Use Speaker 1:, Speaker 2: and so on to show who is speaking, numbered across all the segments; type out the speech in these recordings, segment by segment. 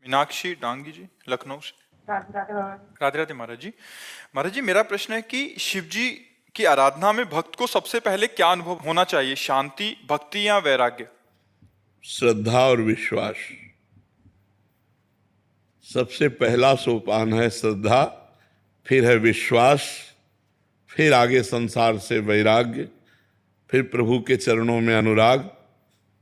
Speaker 1: मीनाक्षी डांगी जी, लखनऊ से।
Speaker 2: राधे राधे बाबा जी।
Speaker 1: राधे राधे महाराज जी। महाराज जी, मेरा प्रश्न है कि शिव जी की आराधना में भक्त को सबसे पहले क्या अनुभव होना चाहिए, शांति, भक्ति या वैराग्य?
Speaker 3: श्रद्धा और विश्वास। सबसे पहला सोपान है श्रद्धा, फिर है विश्वास, फिर आगे संसार से वैराग्य, फिर प्रभु के चरणों में अनुराग,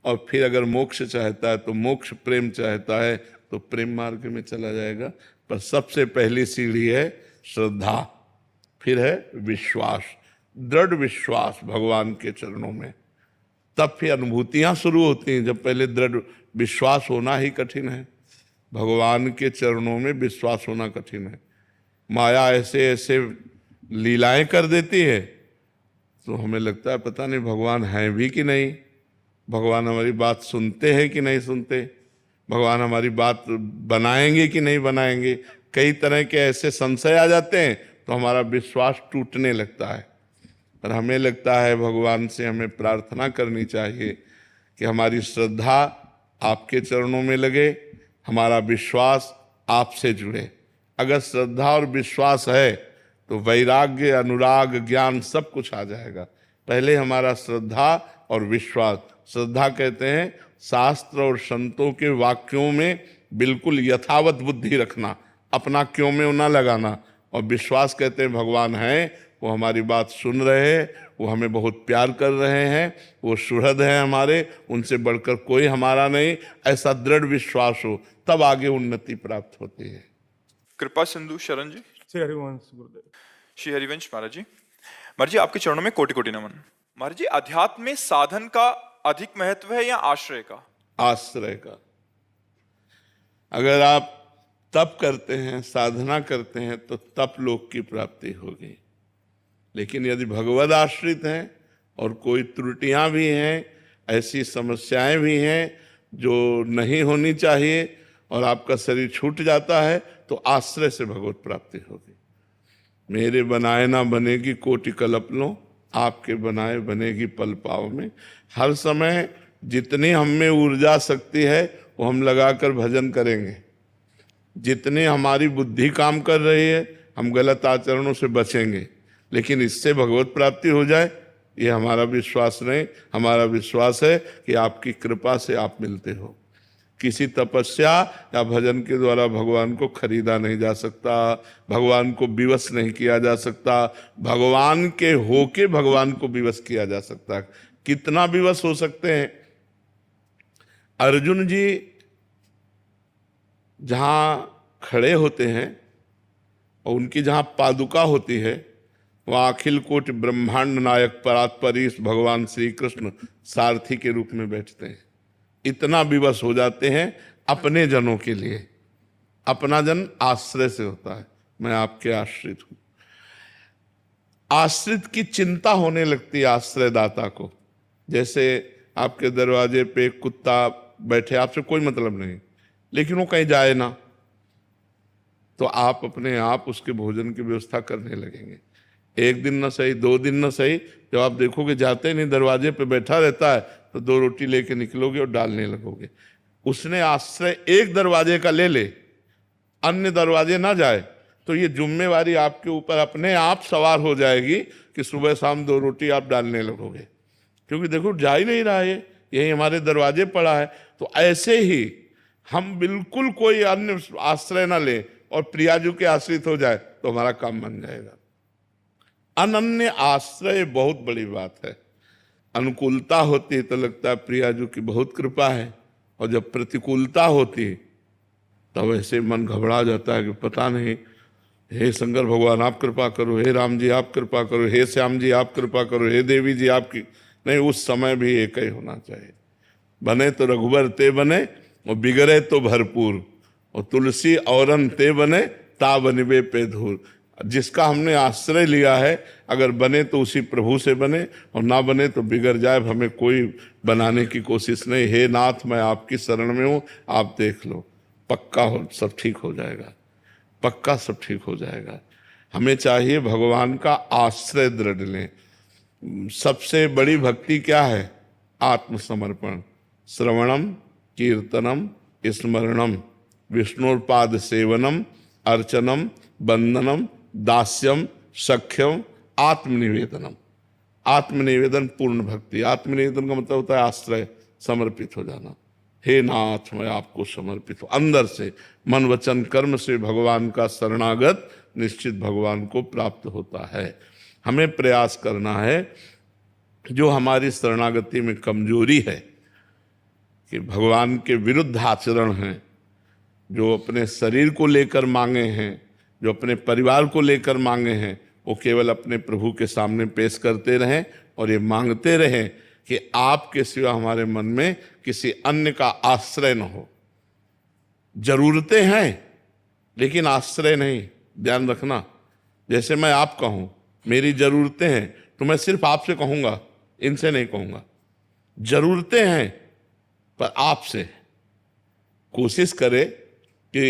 Speaker 3: और फिर अगर मोक्ष चाहता है तो मोक्ष, प्रेम चाहता है तो प्रेम मार्ग में चला जाएगा। पर सबसे पहली सीढ़ी है श्रद्धा, फिर है विश्वास, दृढ़ विश्वास भगवान के चरणों में। तब फिर अनुभूतियां शुरू होती हैं। जब पहले दृढ़ विश्वास होना ही कठिन है, भगवान के चरणों में विश्वास होना कठिन है। माया ऐसे ऐसे लीलाएं कर देती है तो हमें लगता है पता नहीं भगवान हैं भी कि नहीं, भगवान हमारी बात सुनते हैं कि नहीं सुनते, भगवान हमारी बात बनाएंगे कि नहीं बनाएंगे। कई तरह के ऐसे संशय आ जाते हैं तो हमारा विश्वास टूटने लगता है। पर हमें लगता है भगवान से हमें प्रार्थना करनी चाहिए कि हमारी श्रद्धा आपके चरणों में लगे, हमारा विश्वास आपसे जुड़े। अगर श्रद्धा और विश्वास है तो वैराग्य, अनुराग, ज्ञान सब कुछ आ जाएगा। पहले हमारा श्रद्धा और विश्वास। श्रद्धा कहते हैं शास्त्र और संतों के वाक्यों में बिल्कुल यथावत बुद्धि रखना, अपना क्यों में ना लगाना। और विश्वास कहते हैं भगवान हैं, वो हमारी बात सुन रहे हैं, वो हमें बहुत प्यार कर रहे हैं, वो सुहृद हैं हमारे, उनसे बढ़कर कोई हमारा नहीं। ऐसा दृढ़ विश्वास हो तब आगे उन्नति प्राप्त होती है।
Speaker 1: कृपा सिंधु शरण जी।
Speaker 2: श्री हरिवंश गुरुदेव।
Speaker 1: श्री हरिवंश महाराज जी। महाराज जी, आपके चरणों में कोटि कोटि नमन। महाराज जी, अध्यात्म में साधन का अधिक महत्व है या आश्रय का?
Speaker 3: आश्रय का। अगर आप तप करते हैं, साधना करते हैं तो तप लोक की प्राप्ति होगी। लेकिन यदि भगवद आश्रित हैं और कोई त्रुटियां भी हैं, ऐसी समस्याएं भी हैं जो नहीं होनी चाहिए और आपका शरीर छूट जाता है, तो आश्रय से भगवत प्राप्ति होगी। मेरे बनाए ना बनेगी कोटि कल्प लो, आपके बनाए बनेगी पल पाव में। हर समय जितनी हम में ऊर्जा शक्ति है वो हम लगाकर भजन करेंगे। जितनी हमारी बुद्धि काम कर रही है हम गलत आचरणों से बचेंगे। लेकिन इससे भगवत प्राप्ति हो जाए ये हमारा विश्वास नहीं। हमारा विश्वास है कि आपकी कृपा से आप मिलते हो। किसी तपस्या या भजन के द्वारा भगवान को खरीदा नहीं जा सकता, भगवान को विवश नहीं किया जा सकता। भगवान के होके भगवान को विवश किया जा सकता है। कितना विवश हो सकते हैं? अर्जुन जी जहाँ खड़े होते हैं और उनकी जहाँ पादुका होती है वहाँ अखिल कोटि ब्रह्मांड नायक परात्परीश भगवान श्री कृष्ण सारथी के रूप में बैठते हैं। इतना विवश हो जाते हैं अपने जनों के लिए। अपना जन आश्रय से होता है, मैं आपके आश्रित हूं। आश्रित की चिंता होने लगती है आश्रयदाता को। जैसे आपके दरवाजे पे कुत्ता बैठे, आपसे कोई मतलब नहीं, लेकिन वो कहीं जाए ना, तो आप अपने आप उसके भोजन की व्यवस्था करने लगेंगे। एक दिन न सही, 2 दिन न सही, जब आप देखोगे जाते नहीं, दरवाजे पे बैठा रहता है, तो 2 रोटी लेके निकलोगे और डालने लगोगे। उसने आश्रय एक दरवाजे का ले ले, अन्य दरवाजे ना जाए, तो ये जिम्मेवारी आपके ऊपर अपने आप सवार हो जाएगी कि सुबह शाम 2 रोटी आप डालने लगोगे। क्योंकि देखो जा ही नहीं रहा है, यही हमारे दरवाजे पड़ा है। तो ऐसे ही हम बिल्कुल कोई अन्य आश्रय ना ले और प्रियाजू के आश्रित हो जाए तो हमारा काम बन जाएगा। अनन्य आश्रय बहुत बड़ी बात है। अनुकूलता होती है तो लगता है प्रियाजू की बहुत कृपा है, और जब प्रतिकूलता होती है तब ऐसे मन घबरा जाता है कि पता नहीं, हे शंकर भगवान आप कृपा करो, हे राम जी आप कृपा करो, हे श्याम जी आप कृपा करो, हे देवी जी आपकी। नहीं, उस समय भी एक ही होना चाहिए। बने तो रघुबर ते बने और बिगड़े तो भरपूर, और तुलसी औरन ते बने ता बनवे पे धूर। जिसका हमने आश्रय लिया है अगर बने तो उसी प्रभु से बने, और ना बने तो बिगड़ जाए। हमें कोई बनाने की कोशिश नहीं। हे नाथ मैं आपकी शरण में हूँ, आप देख लो, पक्का हो, सब ठीक हो जाएगा, पक्का सब ठीक हो जाएगा। हमें चाहिए भगवान का आश्रय दृढ़ लें। सबसे बड़ी भक्ति क्या है? आत्मसमर्पण। श्रवणम कीर्तनम स्मरणम विष्णुपाद सेवनम अर्चनम बंदनम दास्यम सख्यम आत्मनिवेदनम। आत्मनिवेदन पूर्ण भक्ति। आत्मनिवेदन का मतलब होता है आश्रय, समर्पित हो जाना। हे नाथ मैं आपको समर्पित हूं, अंदर से मन वचन कर्म से भगवान का शरणागत निश्चित भगवान को प्राप्त होता है। हमें प्रयास करना है जो हमारी शरणागति में कमजोरी है कि भगवान के विरुद्ध आचरण हैं, जो अपने शरीर को लेकर मांगे हैं, जो अपने परिवार को लेकर मांगे हैं, वो केवल अपने प्रभु के सामने पेश करते रहें और ये मांगते रहें कि आपके सिवा हमारे मन में किसी अन्य का आश्रय न हो। जरूरतें हैं लेकिन आश्रय नहीं, ध्यान रखना। जैसे मैं आपका हूं, मेरी जरूरतें हैं तो मैं सिर्फ आपसे कहूंगा, इनसे नहीं कहूंगा। जरूरतें हैं पर आपसे। कोशिश करें कि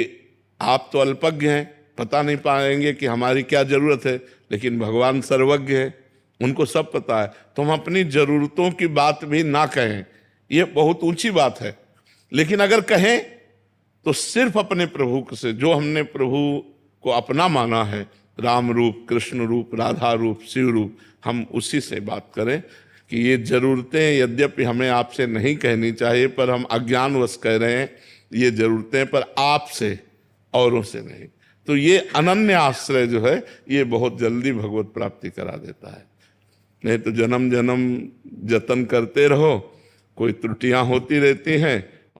Speaker 3: आप तो अल्पज्ञ हैं, पता नहीं पाएंगे कि हमारी क्या जरूरत है, लेकिन भगवान सर्वज्ञ है, उनको सब पता है। तो हम अपनी जरूरतों की बात भी ना कहें, ये बहुत ऊंची बात है। लेकिन अगर कहें तो सिर्फ अपने प्रभु से, जो हमने प्रभु को अपना माना है, राम रूप, कृष्ण रूप, राधा रूप, शिव रूप, हम उसी से बात करें कि ये जरूरतें यद्यपि हमें आपसे नहीं कहनी चाहिए, पर हम अज्ञानवश कह रहे हैं ये जरूरतें, पर आपसे, औरों से नहीं। तो ये अनन्य आश्रय जो है ये बहुत जल्दी भगवत प्राप्ति करा देता है। नहीं तो जन्म जन्म जतन करते रहो, कोई त्रुटियां होती रहती हैं,